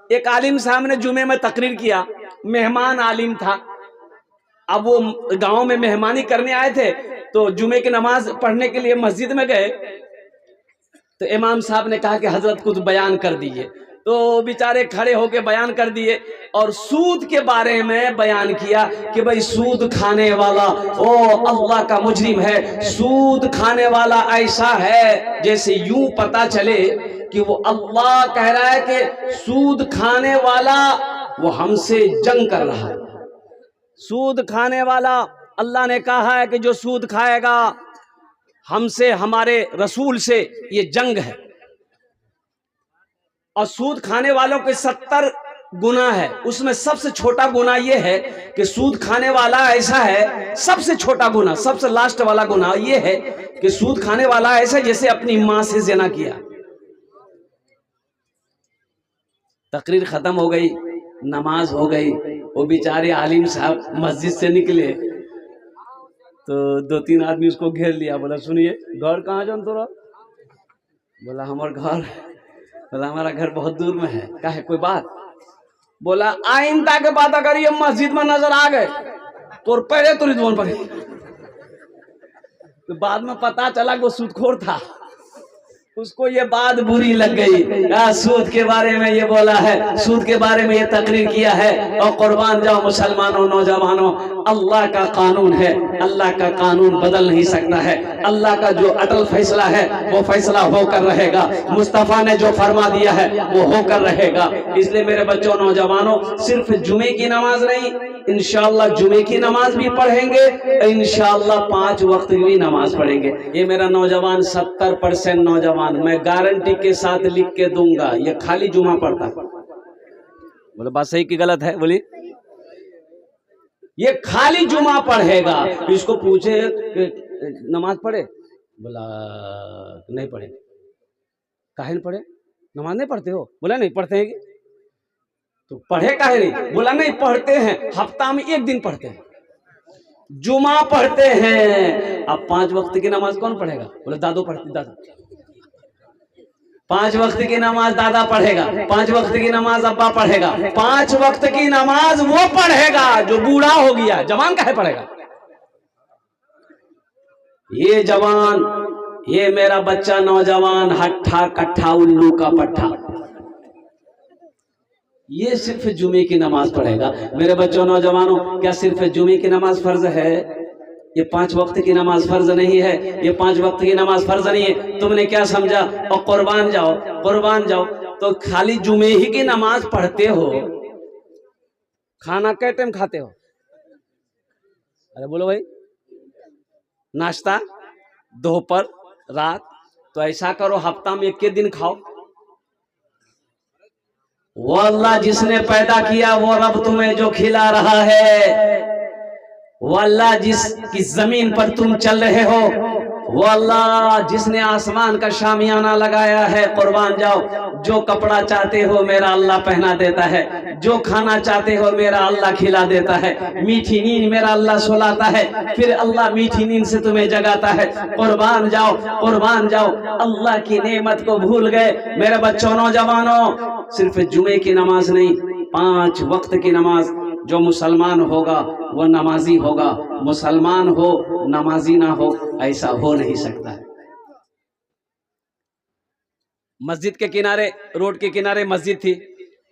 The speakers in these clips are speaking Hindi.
एक आलिम साहब ने जुमे में तकरीर किया, मेहमान आलिम था। अब वो गांव में मेहमानी करने आए थे, तो जुमे की नमाज पढ़ने के लिए मस्जिद में गए, तो इमाम साहब ने कहा कि हजरत कुछ बयान कर दीजिए। तो बेचारे खड़े होकर बयान कर दिए और सूद के बारे में बयान किया कि भाई सूद खाने वाला ओ अल्लाह का मुजरिम है, सूद खाने वाला ऐसा है जैसे यूं पता चले कि वो अल्लाह कह रहा है कि सूद खाने वाला वो हमसे जंग कर रहा है। सूद खाने वाला, अल्लाह ने कहा है कि जो सूद खाएगा हमसे, हमारे रसूल से ये जंग है। और सूद खाने वालों के 70 गुनाह है, उसमें सबसे छोटा गुनाह ये है कि सूद खाने वाला ऐसा है, सबसे छोटा गुनाह, सबसे लास्ट वाला गुनाह ये है कि सूद खाने वाला ऐसा जैसे अपनी मां से ज़िना किया। तकरीर खत्म हो गई, नमाज हो गई, वो बेचारे आलिम साहब मस्जिद से निकले तो 2-3 आदमी उसको घेर लिया। बोला सुनिए, घर कहाँ जान तोरा? बोला हमार घर, बोला हमारा घर बहुत दूर में है। कहे कोई बात? बोला आइंदा के बात अगर ये मस्जिद में नजर आ गए तो पहले तो रिजवान पड़े। तो बाद में पता चला कि वो सूदखोर था, उसको ये बात बुरी लग गई। सूद के बारे में ये बोला है, सूद के बारे में ये तकरीर किया है। और कुर्बान जाओ मुसलमानों, नौजवानों, अल्लाह का कानून है, अल्लाह का कानून बदल नहीं सकता है। अल्लाह का जो अटल फैसला है वो फैसला होकर रहेगा। मुस्तफ़ा ने जो फरमा दिया है वो होकर रहेगा। इसलिए मेरे बच्चों, नौजवानों, सिर्फ जुमे की नमाज नहीं, इंशाअल्लाह जुमे की नमाज भी पढ़ेंगे, इंशाअल्लाह 5 वक्त की भी नमाज पढ़ेंगे। ये मेरा नौजवान 70% नौजवान मैं गारंटी के साथ लिख के दूंगा, ये खाली जुमा पढ़ता। बोले बात सही कि गलत है? बोली ये खाली जुमा पढ़ेगा। इसको पूछे नमाज पढ़े? बोला नहीं पढ़े। काहे नहीं पढ़े? नमाज नहीं पढ़ते हो? बोला नहीं पढ़ते हैं। तो पढ़े काहे नहीं? बोला नहीं पढ़ते हैं, हफ्ता में 1 दिन पढ़ते हैं, जुमा पढ़ते हैं। अब 5 वक्त की नमाज कौन पढ़ेगा? बोले दादो पढ़ती, दादा 5 वक्त की नमाज दादा पढ़ेगा, 5 वक्त की नमाज अब्बा पढ़ेगा, 5 वक्त की नमाज वो पढ़ेगा जो बूढ़ा हो गया। जवान काहे पढ़ेगा? ये जवान, ये मेरा बच्चा नौजवान हट्ठा कट्ठा उल्लू का पट्ठा, ये सिर्फ जुमे की नमाज पढ़ेगा। मेरे बच्चों, नौजवानों, क्या सिर्फ जुमे की नमाज फर्ज है? ये 5 वक्त की नमाज फर्ज नहीं है, ये 5 वक्त की नमाज फर्ज नहीं है। तुमने क्या समझा? और कुर्बान जाओ, कुर्बान जाओ तो खाली जुमे ही की नमाज पढ़ते हो, खाना कै टाइम खाते हो? अरे बोलो भाई, नाश्ता, दोपहर, रात। तो ऐसा करो हफ्ता में 1 दिन खाओ। वो अल्लाह जिसने पैदा किया वो रब तुम्हें जो खिला रहा है, वो अल्लाह जिसकी जमीन पर तुम चल रहे हो, वो अल्लाह जिसने आसमान का शामियाना लगाया है। कुर्बान जाओ, जो कपड़ा चाहते हो मेरा अल्लाह पहना देता है, जो खाना चाहते हो मेरा अल्लाह खिला देता है, मीठी नींद मेरा अल्लाह सुलाता है, फिर अल्लाह मीठी नींद से तुम्हें जगाता है। कुर्बान जाओ, कुर्बान जाओ, अल्लाह की नेमत को भूल गए। मेरे बच्चों, नौजवानों, सिर्फ जुमे की नमाज नहीं, 5 वक्त की नमाज। जो मुसलमान होगा वो नमाजी होगा, मुसलमान हो नमाजी ना हो, ऐसा हो नहीं सकता है। मस्जिद के किनारे, रोड के किनारे मस्जिद थी।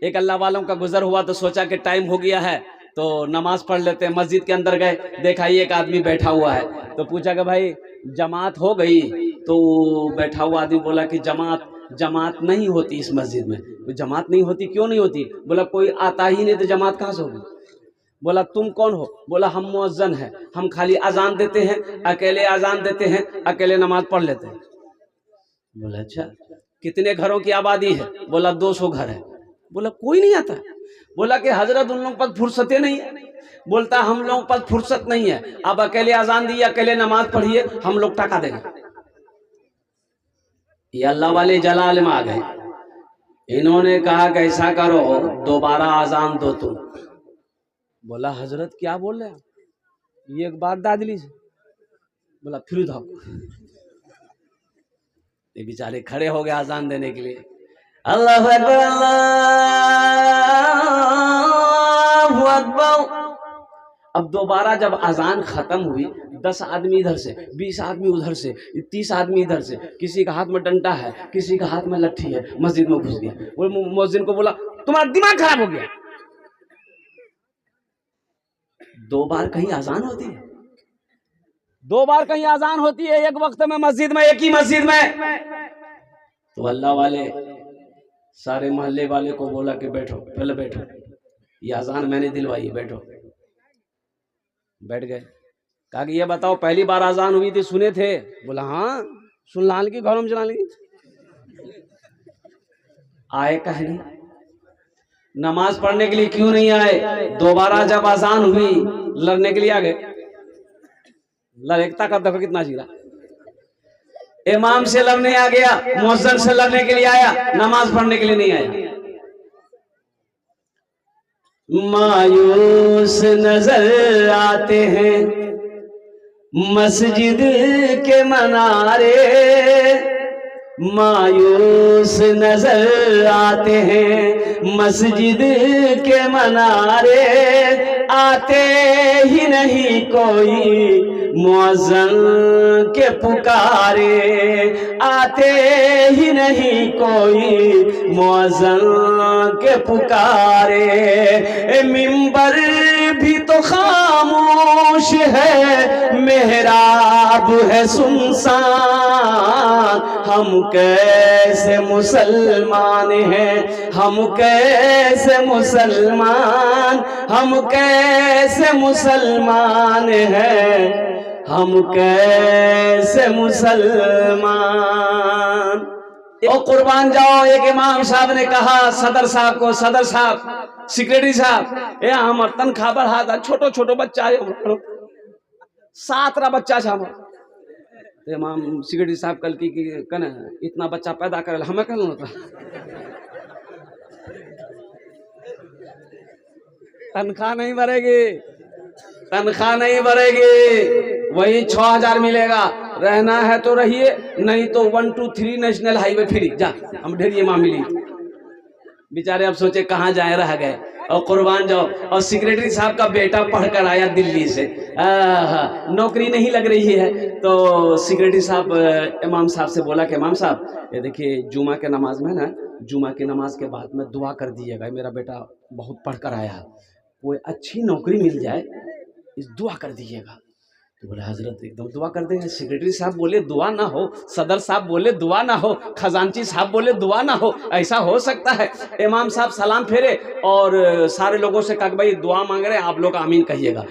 एक अल्लाह वालों का गुजर हुआ तो सोचा कि टाइम हो गया है तो नमाज पढ़ लेते हैं। मस्जिद के अंदर गए, देखा एक आदमी बैठा हुआ है, तो पूछा कि भाई जमात हो गई? तो बैठा हुआ आदमी बोला कि जमात नहीं होती इस मस्जिद में। जमात नहीं होती? क्यों नहीं होती? बोला कोई आता ही नहीं तो जमात कहाँ से होगी? बोला तुम कौन हो? बोला हम मुअज्जिन हैं, हम खाली अजान देते हैं, अकेले अजान देते हैं, अकेले नमाज पढ़ लेते हैं। बोला अच्छा, कितने घरों की आबादी है? बोला 200 घर है। बोला कोई नहीं आता? बोला कि हजरत उन लोगों पर फुर्सतें नहीं है। बोलता हम लोगों पर फुर्सत नहीं है, अब अकेले अजान दिए, अकेले नमाज पढ़िए, हम लोग टका देंगे। ये अल्लाह वाले जलाल में आ गए। इन्होंने कहा कि ऐसा करो, दोबारा अजान दो तुम। बोला हजरत क्या बोल रहे हैं? ये एक बात दादली से। बोला फिर उठाओ। ये बेचारे खड़े हो गए अजान देने के लिए। अल्लाह अकबर, अल्लाह अब दोबारा जब अजान खत्म हुई, 10 आदमी इधर से, 20 आदमी उधर से, 30 आदमी इधर से, किसी का हाथ में डंडा है, किसी का हाथ में लट्ठी है, मस्जिद में घुस गया। वो मुअज्जिन को बोला तुम्हारा दिमाग खराब हो गया, 2 बार कहीं अजान होती है, 2 बार कहीं अजान होती है एक वक्त में मस्जिद में, एक ही मस्जिद में। तो अल्लाह वाले सारे मोहल्ले वाले को बोला कि बैठो, पहले बैठो, ये अजान मैंने दिलवाई, बैठो। बैठ गए। कहा कि ये बताओ पहली बार अजान हुई थी सुने थे? बोला हाँ सुन लाल की घर में चला ली। आए कहनी नमाज पढ़ने के लिए क्यों नहीं आए? दोबारा जब अजान हुई लड़ने के लिए आ गए। लड़कता का देखो कितना जीरा, इमाम से लड़ने आ गया, मुअज्जिन से लड़ने के लिए आया, नमाज पढ़ने के लिए नहीं आया। मायूस नजर आते हैं मस्जिद के मनारे, मायूस नजर आते हैं मस्जिद के मनारे, आते ही नहीं कोई मुअज्जिन के पुकारे, आते ही नहीं कोई मुअज्जिन के पुकारे। मिंबर भी तो खामोश है, मेहराब है सुनसान, हम कैसे मुसलमान हैं, हम कैसे मुसलमान, हम कैसे मुसलमान हैं, हम कैसे मुसलमान। ओ कुर्बान जाओ, एक इमाम साहब ने कहा सदर साहब को, सदर साहब, सेक्रेटरी साहब, ए हमर तनख्वाह बढ़ा दा, छोटो छोटो बच्चा है, 7 बच्चा है हमर। इमाम सेक्रेटरी साहब कल की कने इतना बच्चा पैदा कर हमें कहल था, तनख्वाह नहीं बढ़ेगी, तनख्वाह नहीं बढ़ेगी, वही 6000 मिलेगा, रहना है तो रहिए, नहीं तो 1 2 3 नेशनल हाईवे फ्री जा। हम ढेर माँ मिली, बेचारे अब सोचे कहाँ जाए, रह गए। और कुर्बान जाओ, और सेक्रेटरी साहब का बेटा पढ़कर आया दिल्ली से, नौकरी नहीं लग रही है, तो सेक्रेटरी साहब इमाम साहब से बोला कि इमाम साहब ये देखिए जुमा के नमाज में ना, जुमा की नमाज के बाद में दुआ कर दीजिएगा, मेरा बेटा बहुत पढ़कर आया है, कोई अच्छी नौकरी मिल जाए, इस दुआ कर दीजिएगा। तो बोले हजरत एकदम दुआ कर देंगे। सेक्रेटरी साहब बोले दुआ ना हो, सदर साहब बोले दुआ ना हो, खजांची साहब बोले दुआ ना हो, ऐसा हो सकता है? इमाम साहब सलाम फेरे और सारे लोगों से कहा भाई दुआ मांग रहे हैं, आप लोग आमीन कहिएगा।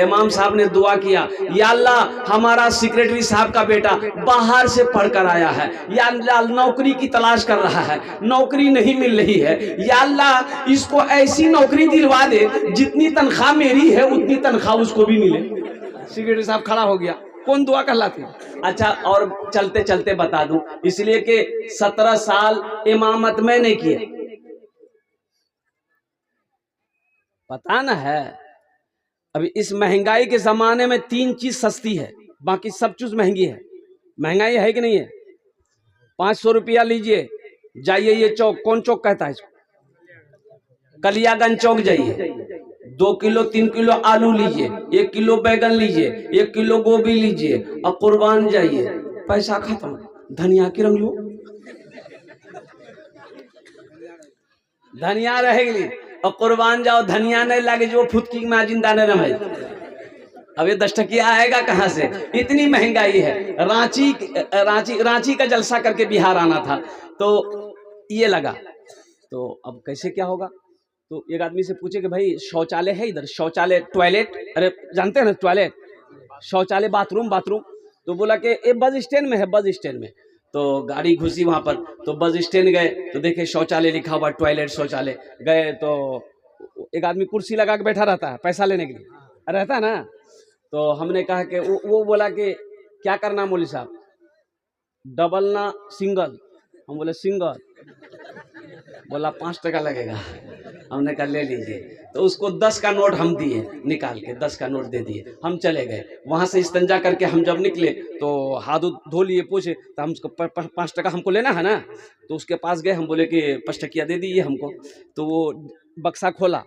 इमाम साहब ने दुआ किया, या अल्लाह हमारा सेक्रेटरी साहब का बेटा बाहर से पढ़कर आया है, या अल्लाह नौकरी की तलाश कर रहा है, नौकरी नहीं मिल रही है, या अल्लाह इसको ऐसी नौकरी दिलवा दे जितनी तनख्वाह मेरी है उतनी तनख्वाह उसको भी मिले। सेक्रेटरी साहब खड़ा हो गया, कौन दुआ कहलाती? अच्छा, और चलते चलते बता दूं, इसलिए कि 17 साल इमामत मैंने किए, पता ना है। अभी इस महंगाई के जमाने में 3 चीज सस्ती है, बाकी सब चीज महंगी है। महंगाई है कि नहीं है? 500 रुपया लीजिए, जाइए ये चौक, कौन चौक कहता है इसको? कलियागंज चौक जाइए, 2 किलो 3 किलो आलू लीजिए, 1 किलो बैगन लीजिए, 1 किलो गोभी लीजिए, और कुर्बान जाइए, पैसा खत्म। धनिया की रंग लो, धनिया रहेगी, और कुर्बान जाओ, धनिया नहीं लगे जो फुटकी में जिंदा नहीं रहे। अब ये 10 टकिया आएगा कहाँ से? इतनी महंगाई है। रांची का जलसा करके बिहार आना था, तो ये लगा, तो अब कैसे क्या होगा? तो एक आदमी से पूछे कि भाई शौचालय है इधर? शौचालय, टॉयलेट, अरे जानते हैं ना टॉयलेट, शौचालय, बाथरूम। तो बोला कि ये बस स्टैंड में है, बस स्टैंड में। तो गाड़ी घुसी वहां पर, तो बस स्टैंड गए तो देखे शौचालय लिखा हुआ, टॉयलेट शौचालय। गए तो एक आदमी कुर्सी लगा के बैठा रहता है पैसा लेने के लिए, रहता है ना। तो हमने कहा कि वो बोला कि क्या करना मौलवी साहब, डबल ना सिंगल? हम बोले सिंगल। बोला 5 टका लगेगा। हमने कहा ले लीजिए। तो उसको 10 का नोट हम दिए, निकाल के 10 का नोट दे दिए, हम चले गए। वहाँ से इस्तंजा करके हम जब निकले तो हाथ धो लिए, पूछे तो हम उसको 5 टका हमको लेना है ना, तो उसके पास गए, हम बोले कि 5 टकिया दे दीजिए हमको। तो वो बक्सा खोला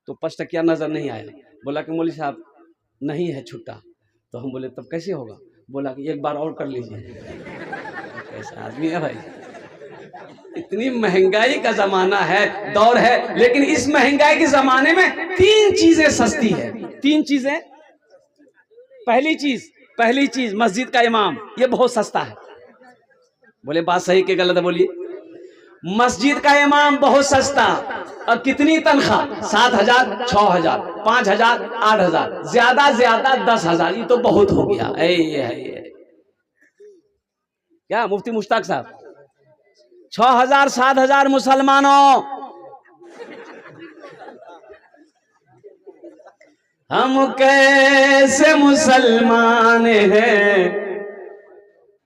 तो 5 टकिया नज़र नहीं आया। बोला कि मौलवी साहब नहीं है छुट्टा। तो हम बोले तब कैसे होगा? बोला कि एक बार और कर लीजिए। कैसा आदमी है भाई? इतनी महंगाई का जमाना है, दौर है, लेकिन इस महंगाई के जमाने में 3 चीजें सस्ती है। 3 चीजें। पहली चीज मस्जिद का इमाम, ये बहुत सस्ता है। बोले बात सही कि गलत है? बोलिए। मस्जिद का इमाम बहुत सस्ता। और कितनी तनख्वाह? 7,000, 6,000, 5,000, 8,000, ज्यादा 10,000। ये तो बहुत हो गया। क्या मुफ्ती मुश्ताक साहब? 6,000, 7,000 मुसलमानों, हम कैसे मुसलमान हैं,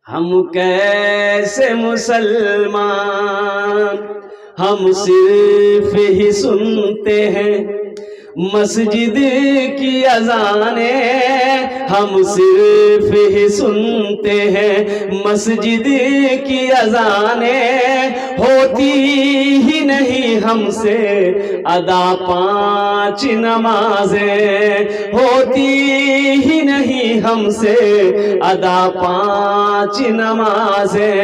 हम कैसे मुसलमान, हम सिर्फ ही सुनते हैं मस्जिद की अज़ानें, हम सिर्फ ही सुनते हैं मस्जिद की अज़ानें, होती ही नहीं हमसे अदा 5 नमाजें, होती ही नहीं हमसे अदा 5 नमाजें।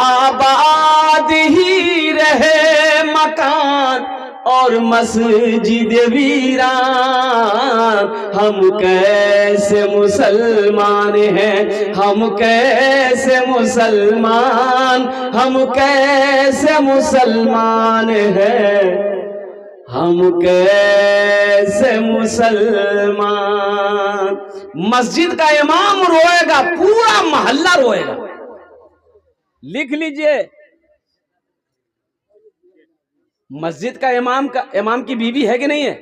आबाद ही रहे मकान और मस्जिद वीरान, हम कैसे मुसलमान हैं, हम कैसे मुसलमान, हम कैसे मुसलमान हैं, हम कैसे मुसलमान। मस्जिद का इमाम रोएगा, पूरा मोहल्ला रोएगा। लिख लीजिए। मस्जिद का इमाम की बीवी है कि नहीं है?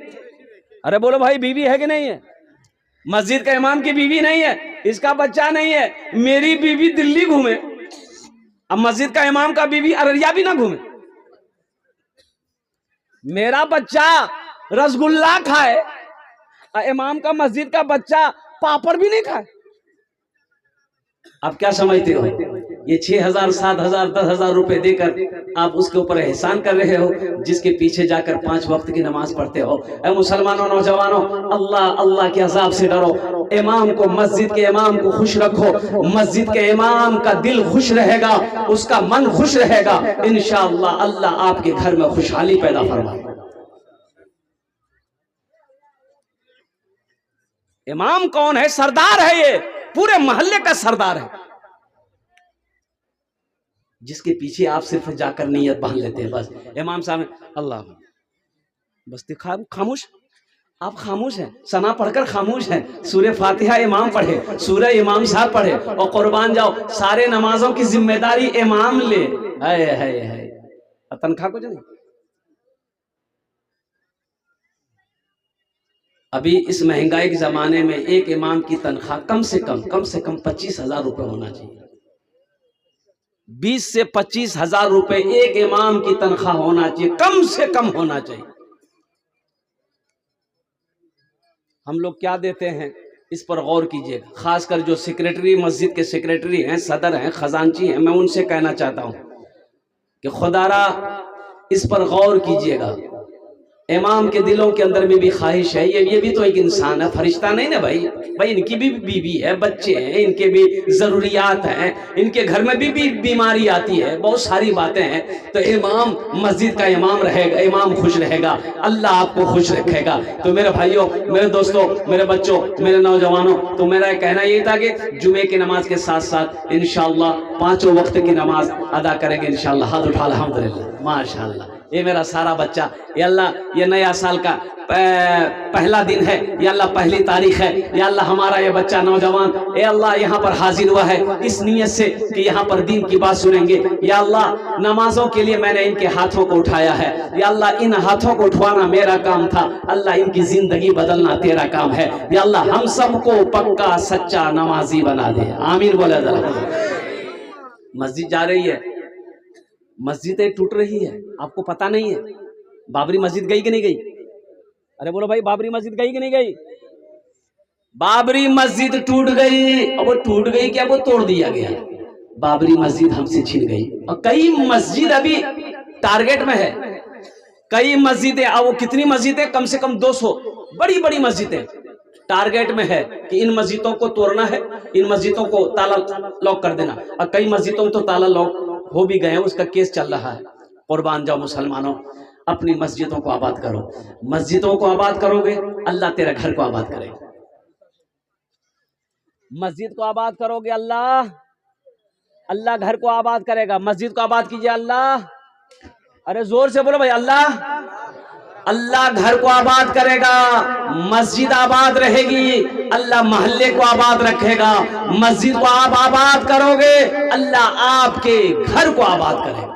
अरे बोलो भाई, बीवी है कि नहीं है? मस्जिद का इमाम की बीवी नहीं है, इसका बच्चा नहीं है। मेरी बीवी दिल्ली घूमे, अब मस्जिद का इमाम का बीवी अररिया भी ना घूमे। मेरा बच्चा रसगुल्ला खाए, इमाम का मस्जिद का बच्चा पापड़ भी नहीं खाए। आप क्या समझते हो? ये 6,000, 7,000, 10,000 रुपए देकर आप उसके ऊपर एहसान कर रहे हो, जिसके पीछे जाकर 5 वक्त की नमाज पढ़ते हो। ऐ मुसलमानों, नौजवानों, अल्लाह अल्लाह के अज़ाब से डरो। इमाम को, मस्जिद के इमाम को खुश रखो। मस्जिद के इमाम का दिल खुश रहेगा, उसका मन खुश रहेगा, इंशाअल्लाह अल्लाह आपके घर में खुशहाली पैदा फरमाएगा। इमाम कौन है? सरदार है, ये पूरे मोहल्ले का सरदार है, जिसके पीछे आप सिर्फ जाकर नीयत बांध लेते हैं। बस इमाम साहब अल्लाह, बस खामोश। आप खामोश हैं, सना पढ़कर खामोश हैं। सूरह फातिहा इमाम पढ़े, सूरह इमाम साहब पढ़े और कुर्बान जाओ। सारे नमाजों की जिम्मेदारी इमाम ले। है तनख्वाह कुछ नहीं। अभी इस महंगाई के जमाने में एक इमाम की तनख्वाह कम से कम 25,000 रुपए होना चाहिए। 20 से 25,000 रुपए एक इमाम की तनख्वाह होना चाहिए, कम से कम होना चाहिए। हम लोग क्या देते हैं, इस पर गौर कीजिएगा। खासकर जो सेक्रेटरी, मस्जिद के सेक्रेटरी हैं, सदर हैं, खजांची हैं, मैं उनसे कहना चाहता हूं कि खुदारा इस पर गौर कीजिएगा। इमाम के दिलों के अंदर में भी ख्वाहिश है, ये भी तो एक इंसान है, फरिश्ता नहीं ना भाई। इनकी भी बीवी है, बच्चे हैं, इनके भी जरूरियात हैं, इनके घर में भी बीमारी आती है, बहुत सारी बातें हैं। तो इमाम, मस्जिद का इमाम रहेगा, इमाम खुश रहेगा, अल्लाह आपको खुश रखेगा। तो मेरे भाइयों, मेरे दोस्तों, मेरे बच्चों, मेरे नौजवानों, तो मेरा कहना यही था कि जुमे की नमाज के साथ साथ इंशाअल्लाह 5 वक्त की नमाज अदा करेंगे इंशाअल्लाह। हाथ उठा अल्हम्दुलिल्लाह, माशाअल्लाह। ये मेरा सारा बच्चा, ये अल्लाह, ये नया साल का पहला दिन है, या अल्लाह पहली तारीख है, या अल्लाह हमारा ये बच्चा नौजवान ए अल्लाह यहाँ पर हाजिर हुआ है इस नियत से कि यहाँ पर दीन की बात सुनेंगे। या अल्लाह नमाजों के लिए मैंने इनके हाथों को उठाया है, या अल्लाह इन हाथों को उठवाना मेरा काम था, अल्लाह इनकी जिंदगी बदलना तेरा काम है। या अल्लाह हम सबको पक्का सच्चा नमाजी बना दे, आमीन बोला जरा। मस्जिद जा रही है, मस्जिदें टूट रही है, आपको पता नहीं है। बाबरी मस्जिद गई कि नहीं गई? अरे बोलो भाई, बाबरी मस्जिद गई कि नहीं गई? बाबरी मस्जिद टूट गई, और वो टूट गई क्या, वो तोड़ दिया गया। बाबरी मस्जिद हमसे छिन गई, और कई मस्जिद अभी टारगेट में है। कई मस्जिदें, वो कितनी मस्जिदें, कम से कम 200 बड़ी बड़ी मस्जिदें टारगेट में है कि इन मस्जिदों को तोड़ना है, इन मस्जिदों को ताला लॉक कर देना। और कई मस्जिदों में तो ताला लॉक हो भी गए हैं, उसका केस चल रहा है। कुर्बान जाओ मुसलमानों, अपनी मस्जिदों को आबाद करो। मस्जिदों को आबाद करोगे, अल्लाह तेरे घर को आबाद करेगा। मस्जिद को आबाद करोगे, अल्लाह घर को आबाद करेगा। मस्जिद को आबाद कीजिए, अल्लाह, अरे जोर से बोलो भाई, अल्लाह घर को आबाद करेगा। मस्जिद आबाद रहेगी, अल्लाह मोहल्ले को आबाद रखेगा। मस्जिद को आप आबाद करोगे, अल्लाह आपके घर को आबाद करेगा।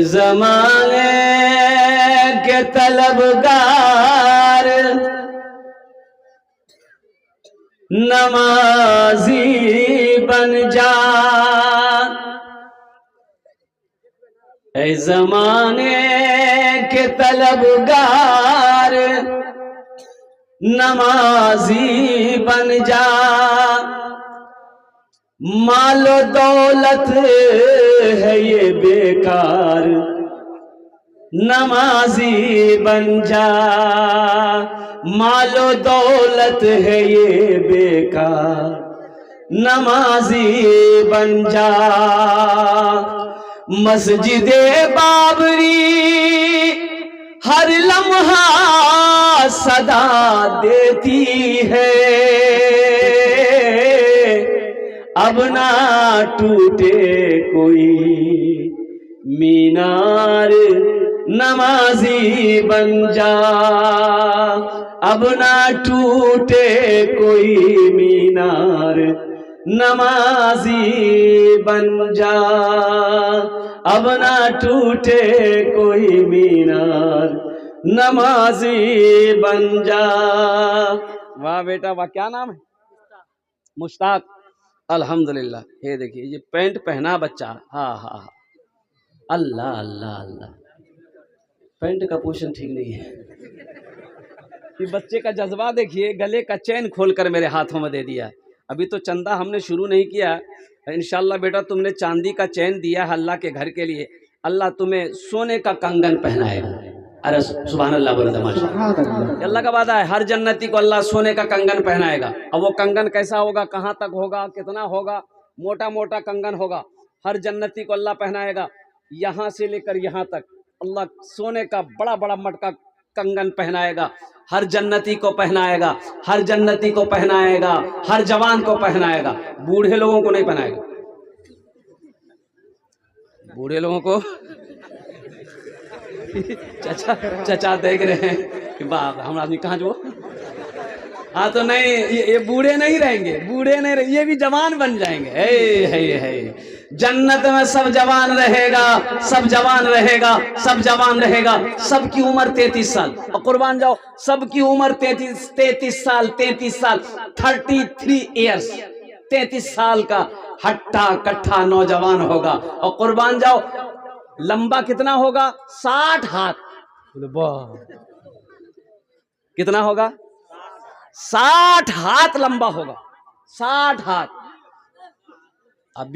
ज़माने के तलबगार नमाजी बन जा, ज़माने के तलबगार नमाजी बन जा। मालो दौलत है ये बेकार, नमाजी बन जा। मालो दौलत है ये बेकार, नमाजी बन जा। मस्जिदे बाबरी हर लम्हा सदा देती है, अब ना टूटे कोई मीनार, नमाजी बन जा। अब ना टूटे कोई मीनार, नमाजी बन जा। अब ना टूटे कोई मीनार, नमाजी बन जा। वाह बेटा वाह, क्या नाम है? मुश्ताक, अल्हम्दुलिल्लाह। ये देखिए, ये पैंट पहना बच्चा, हाँ हाँ हाँ, अल्लाह अल्लाह अल्लाह। पैंट का पोषण ठीक नहीं है। ये बच्चे का जज्बा देखिए, गले का चैन खोलकर मेरे हाथों में दे दिया। अभी तो चंदा हमने शुरू नहीं किया, इंशाल्लाह बेटा तुमने चांदी का चैन दिया है अल्लाह के घर के लिए, अल्लाह तुम्हें सोने का कंगन पहनाएगा। अरे सुभान अल्लाह बोले, अल्लाह का वादा है, हर जन्नती को अल्लाह सोने का कंगन पहनाएगा। अब वो कंगन कैसा होगा, कहाँ तक होगा, कितना होगा, मोटा मोटा कंगन होगा, हर जन्नती को अल्लाह पहनाएगा। यहाँ से लेकर यहाँ तक अल्लाह सोने का बड़ा बड़ा मटका कंगन पहनाएगा, हर जन्नती को पहनाएगा, हर जन्नती को पहनाएगा, हर जवान को पहनाएगा। बूढ़े लोगों को नहीं पहनाएगा, बूढ़े लोगों को चचा देख रहे हैं कि बाप हम आदमी कहाँ जो, हाँ तो नहीं, ये बूढ़े नहीं रहेंगे, बूढ़े नहीं रहेंगे, ये भी जवान बन जाएंगे। है जन्नत में सब जवान रहेगा, सब जवान रहेगा, सब जवान रहेगा। सबकी उम्र 33 साल, और कुर्बान जाओ, सबकी उम्र 33 साल, 33 इयर्स, 33 साल का हट्टा कट्ठा नौजवान होगा। और कुर्बान जाओ, लंबा कितना होगा? 60 हाथ। कितना होगा? 60 हाथ लंबा होगा, 60 हाथ। अब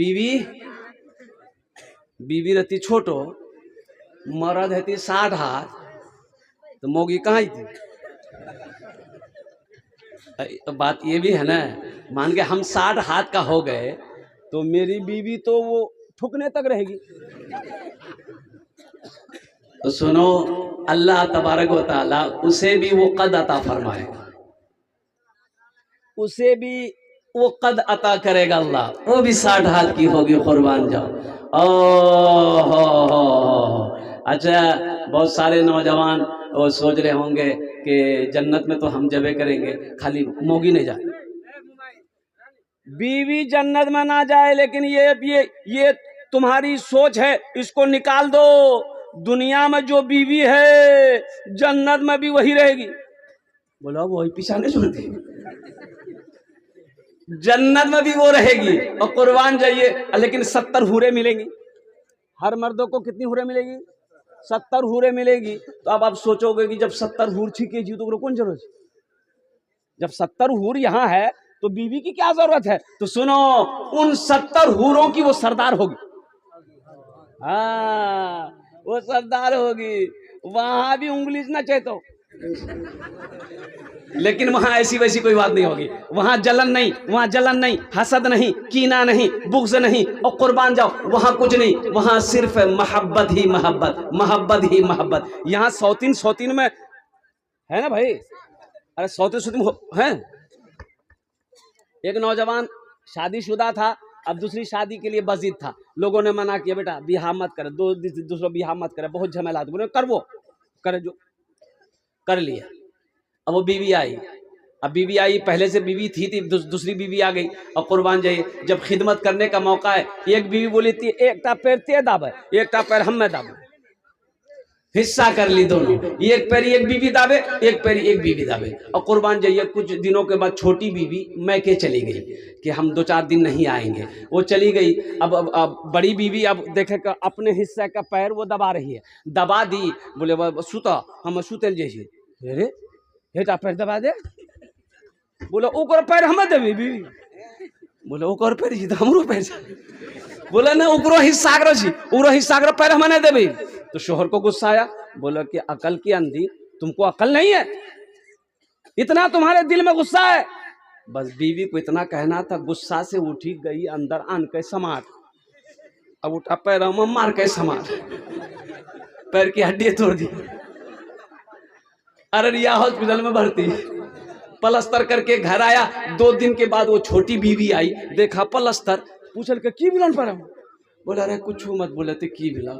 बीवी रहती छोटो, मर्द रहती 60 हाथ, तो मोगी कहाँ थी? तो बात ये भी है ना, मान के हम 60 हाथ का हो गए तो मेरी बीवी तो वो ठुकने तक रहेगी। तो सुनो, अल्लाह तबारक व तआला उसे भी वो कद अता फरमाएगा, उसे भी वो कद अता करेगा अल्लाह, वो भी 60 हाथ की होगी। कुर्बान जाओ। अच्छा, बहुत सारे नौजवान वो सोच रहे होंगे कि जन्नत में तो हम जबे करेंगे, खाली मोगी नहीं जाए, बीवी जन्नत में ना जाए, लेकिन ये तुम्हारी सोच है, इसको निकाल दो। दुनिया में जो बीवी है जन्नत में भी वही रहेगी। बोला वही पीछा नहीं छोड़ती, जन्नत में भी वो रहेगी। और कुर्बान जाइए, लेकिन 70 हूरें मिलेंगी हर मर्दों को। कितनी हूरें मिलेगी? 70 हूरें मिलेगी। तो अब आप सोचोगे कि जब 70 हूर छिके जी तो कौन जरूरत, जब 70 हूर यहाँ है तो बीवी की क्या जरूरत है? तो सुनो, उन 70 हूरों की वो सरदार होगी। हाँ, वो सरदार होगी। वहां भी उंगली न चेतो, लेकिन वहां ऐसी वैसी कोई बात नहीं होगी। वहां जलन नहीं, वहां जलन नहीं, हसद नहीं, कीना नहीं, बुग़्ज़ नहीं, और कुर्बान जाओ, वहां कुछ नहीं। वहां सिर्फ मोहब्बत ही मोहब्बत, मोहब्बत ही मोहब्बत। यहाँ सौतीन में है ना भाई? अरे सौतीन है। एक नौजवान शादीशुदा था, अब दूसरी शादी के लिए बजिद था। लोगों ने मना किया, बेटा बिहार मत करे, दूसरा बिहार मत करे, बहुत झमेला। बोले कर, वो करे, जो कर लिया। अब वो बीवी आई, अब बीवी आई, पहले से बीवी थी दूसरी बीवी आ गई। और कुर्बान जाइए, जब खिदमत करने का मौका है, एक बीवी बोली थी एकटा पैर ते दाबे, एकटा पैर हम में दाबे, हिस्सा कर ली दोनों। एक पैर एक बीवी दाबे, एक पैर एक बीवी दाबे। और कुर्बान जाइए, कुछ दिनों के बाद छोटी बीवी मैके चली गई कि हम 2-4 दिन नहीं आएंगे। वो चली गई। अब बड़ी बीवी अब देखे कि अपने हिस्से का पैर वो दबा रही है, दबा दी। बोले सुता, हम सुतल जैसे, अरे हेटा पैर दबा दे। बोले ओकर पैर हमें देवी बीवी। बोले ओकर पैर जी हमरो पैर। बोले ना ओकरो हिस्सा करो जी, ओकरो हिस्सा करो, पैर हमें नहीं देवी। तो शोहर को गुस्सा आया, बोला कि अकल की अंधी, तुमको अकल नहीं है, इतना तुम्हारे दिल में गुस्सा है। बस बीवी को इतना कहना था, गुस्सा से उठी गई अंदर, आन के समाट। अब उठा पैर में मार के समाट, पैर की हड्डी तोड़ दी। अररिया हॉस्पिटल में भर्ती, पलस्तर करके घर आया। 2 दिन के बाद वो छोटी बीवी आई, देखा पलस्तर, पूछल के की बिलन पर। बोला अरे कुछ मत, बोले थे की बिला,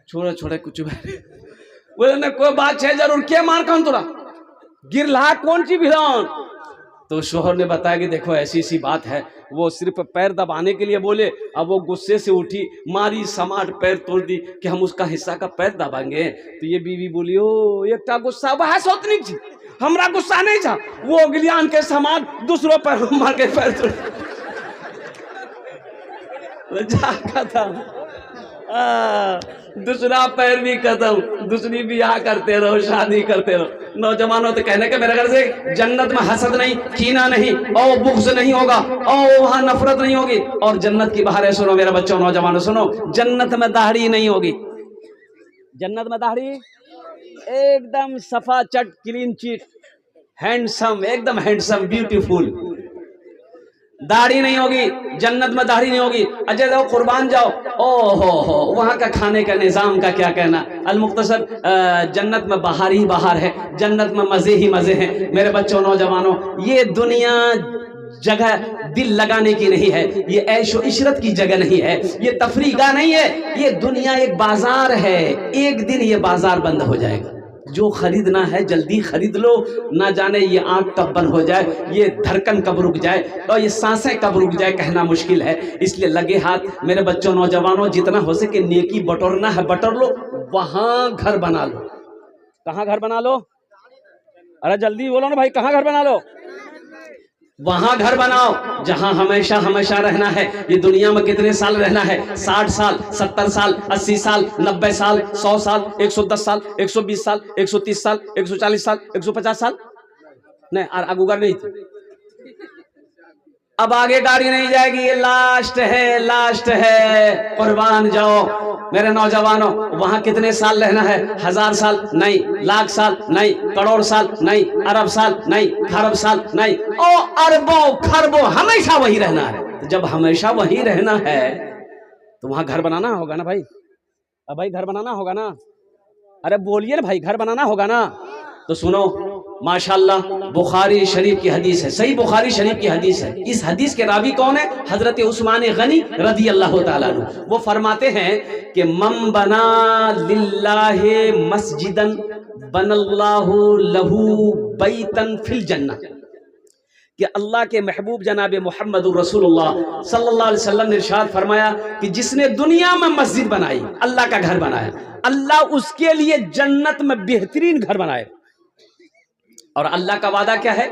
छोड़े कुछ। बोले ना कोई बात है जरूर, क्या मार कौन तोरा गिर रहा, कौन सी बिलन? तो शोहर ने बताया कि देखो ऐसी सी बात है, वो सिर्फ पैर दबाने के लिए बोले। अब वो गुस्से से उठी, मारी समाट, पैर तोड़ दी कि हम उसका हिस्सा का पैर दबाएंगे। तो ये बीवी बोली ओ एकटा गुस्सा वह सोतनी थी, हमरा गुस्सा नहीं था। वो गिलियान के समाट दूसरों पैर मार के पैर तोड़ खत्म। दूसरा पैर भी खत्म, दूसरी ब्याह करते रहो, शादी करते रहो। नौजवानों तो कहने के मेरे घर से जन्नत में हसद नहीं, कीना नहीं, और बुग़्ज़ नहीं होगा, और वहां नफरत नहीं होगी। और जन्नत की बाहर है, सुनो मेरे बच्चों, नौजवानों सुनो, जन्नत में दाढ़ी नहीं होगी। जन्नत में दाढ़ी एकदम सफा चट, क्लीन चिट, हैंडसम, एकदम हैंडसम, ब्यूटीफुल। दाढ़ी नहीं होगी जन्नत में, दाढ़ी नहीं होगी। अजय जाओ, कुर्बान जाओ, ओहो वहां का खाने का निजाम का क्या कहना। अल मुख्तसर, जन्नत में बाहर ही बाहर है, जन्नत में मजे ही मजे हैं। मेरे बच्चों, नौजवानों, ये दुनिया जगह दिल लगाने की नहीं है, ये ऐशो इशरत की जगह नहीं है, ये तफरीगा नहीं है। ये दुनिया एक बाजार है, एक दिन ये बाजार बंद हो जाएगा। जो खरीदना है जल्दी खरीद लो, ना जाने ये आंख कब बंद हो जाए, ये धड़कन कब रुक जाए, और ये सांसें कब रुक जाए, कहना मुश्किल है। इसलिए लगे हाथ मेरे बच्चों, नौजवानों, जितना हो सके नेकी बटोरना है बटोर लो, वहां घर बना लो। कहाँ घर बना लो? अरे जल्दी बोलो ना भाई, कहाँ घर बना लो? वहां घर बनाओ जहां हमेशा हमेशा रहना है। ये दुनिया में कितने साल रहना है? 60 साल, 70 साल, 80 साल, 90 साल, 100 साल, 110 साल, 120 साल, 130 साल, 140 साल, 150 साल नहीं, अगुगर नहीं थी। अब आगे गाड़ी नहीं जाएगी, ये लास्ट है, लास्ट है। कुर्बान जाओ मेरे नौजवानों, वहां कितने साल रहना है? 1000 साल नहीं, लाख साल नहीं, करोड़ साल नहीं, अरब साल नहीं, खरब साल नहीं, ओ अरबों खरबों हमेशा वही रहना है। तो जब हमेशा वही रहना है तो वहां घर बनाना होगा ना भाई। अब भाई घर बनाना होगा ना, अरे बोलिए ना भाई, घर बनाना होगा ना। तो सुनो, माशाल्लाह, बुखारी शरीफ की हदीस है, सही बुखारी शरीफ की हदीस है। इस हदीस के रावी कौन है? हजरत उस्मान गनी रदी अल्लाह ताला अन्हु। वो फरमाते हैं कि मम बना लिल्लाहि मस्जिदन बनल्लाहु लहू बैतन फिल जन्नह, कि अल्लाह के महबूब जनाब मोहम्मद रसूलुल्लाह सल्लल्लाहु अलैहि वसल्लम ने इरशाद फरमाया कि जिसने दुनिया में मस्जिद बनाई, अल्लाह का घर बनाया, अल्लाह उसके लिए जन्नत में बेहतरीन घर बनाए। और अल्लाह का वादा क्या है?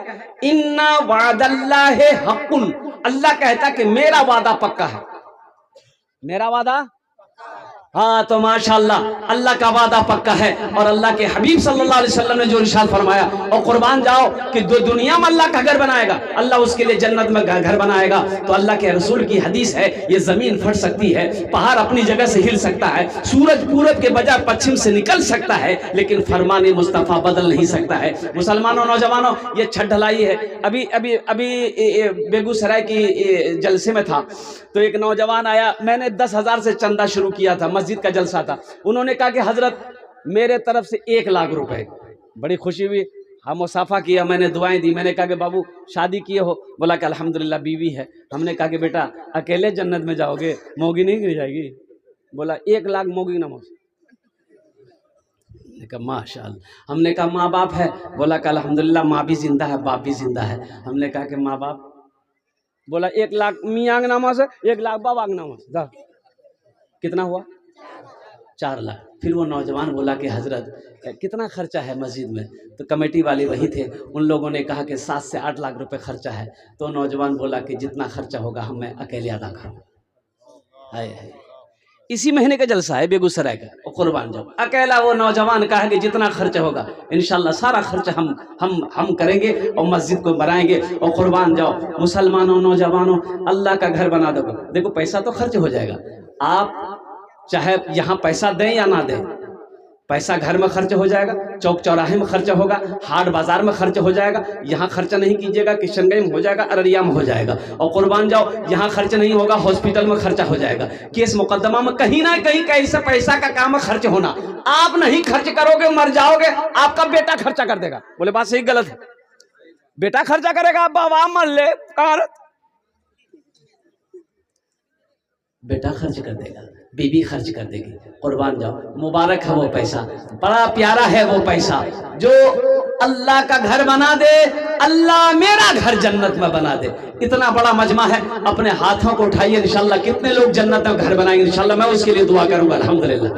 इन्ना वादल्लाहि हक़्क़ुन, अल्लाह कहता कि मेरा वादा पक्का है, मेरा वादा हाँ तो माशाल्लाह अल्लाह का वादा पक्का है और अल्लाह के हबीब सल्लल्लाहु अलैहि वसल्लम ने जो इरशाद फरमाया, और कुर्बान जाओ कि दुनिया में अल्लाह का घर बनाएगा, अल्लाह उसके लिए जन्नत में घर बनाएगा। तो अल्लाह के रसूल की हदीस है, ये जमीन फट सकती है, पहाड़ अपनी जगह से हिल सकता है, सूरज पूरब के बजाय पश्चिम से निकल सकता है, लेकिन फरमान मुस्तफ़ा बदल नहीं सकता है। मुसलमानों, नौजवानों, ये छत ढलाई है। अभी अभी अभी बेगूसराय की जलसे में था तो एक नौजवान आया, मैंने 10,000 से चंदा शुरू किया था, मस्जिद का जलसा था। उन्होंने कहा कि हजरत मेरे तरफ से 1 लाख रुपए। बड़ी खुशी हुई, हम मुसाफा किया, मैंने दुआएं दी। मैंने कहा कि बाबू शादी किए हो? बोला कि अल्हम्दुलिल्लाह बीवी है। हमने कहा कि बेटा अकेले जन्नत में जाओगे, मोगी नहीं गिर जाएगी? बोला 1 लाख मोगी ना मोगी। हमने कहा माशाअल्लाह। हमने कहा माँ बाप है? बोला कि अल्हम्दुलिल्लाह माँ भी जिंदा है, बाप भी जिंदा है। हमने कहा कि माँ बाप? बोला 1 लाख मियाँ के नाम से, 1 लाख बाबा के नाम से। कितना हुआ? 4 लाख। फिर वो नौजवान बोला कि हजरत कितना खर्चा है मस्जिद में? तो कमेटी वाले वही थे, उन लोगों ने कहा कि 7 से 8 लाख रुपए खर्चा है। तो नौजवान बोला कि जितना खर्चा होगा हम मैं अकेले अदा करूँगा। हाय, इसी महीने का जलसा है बेगूसराय का, और कुर्बान जाओ। अकेला वो नौजवान कहा कि जितना खर्चा होगा इंशाल्लाह सारा खर्चा हम करेंगे और मस्जिद को बनाएंगे, और कुर्बान जाओ। मुसलमानों, नौजवानों, अल्लाह का घर बना दो। देखो पैसा तो खर्च हो जाएगा, आप चाहे यहाँ पैसा दें या ना दें, पैसा घर में खर्च हो जाएगा, चौक चौराहे में खर्च होगा, हाट बाजार में खर्च हो जाएगा। यहाँ खर्चा नहीं कीजिएगा, किशनगंज में हो जाएगा, अररिया में हो जाएगा। और कुर्बान जाओ, यहाँ खर्च नहीं होगा, हॉस्पिटल में खर्चा हो जाएगा, केस मुकदमा में कहीं ना कहीं कैसे पैसा का काम है खर्च होना। आप नहीं खर्च करोगे मर जाओगे, आपका बेटा खर्चा कर देगा। बोले बात सही गलत है? बेटा खर्चा करेगा, बाबा मर ले, बेटा खर्च कर देगा, बीबी खर्च कर देगी। कुर्बान जाओ, मुबारक है वो पैसा, बड़ा प्यारा है वो पैसा। जो अल्लाह का घर बना दे, अल्लाह मेरा घर जन्नत में बना दे। इतना बड़ा मजमा है, अपने हाथों को उठाइए, इंशाल्लाह कितने लोग जन्नत में घर बनाएंगे इंशाल्लाह। मैं उसके लिए दुआ करूंगा अल्हम्दुलिल्लाह।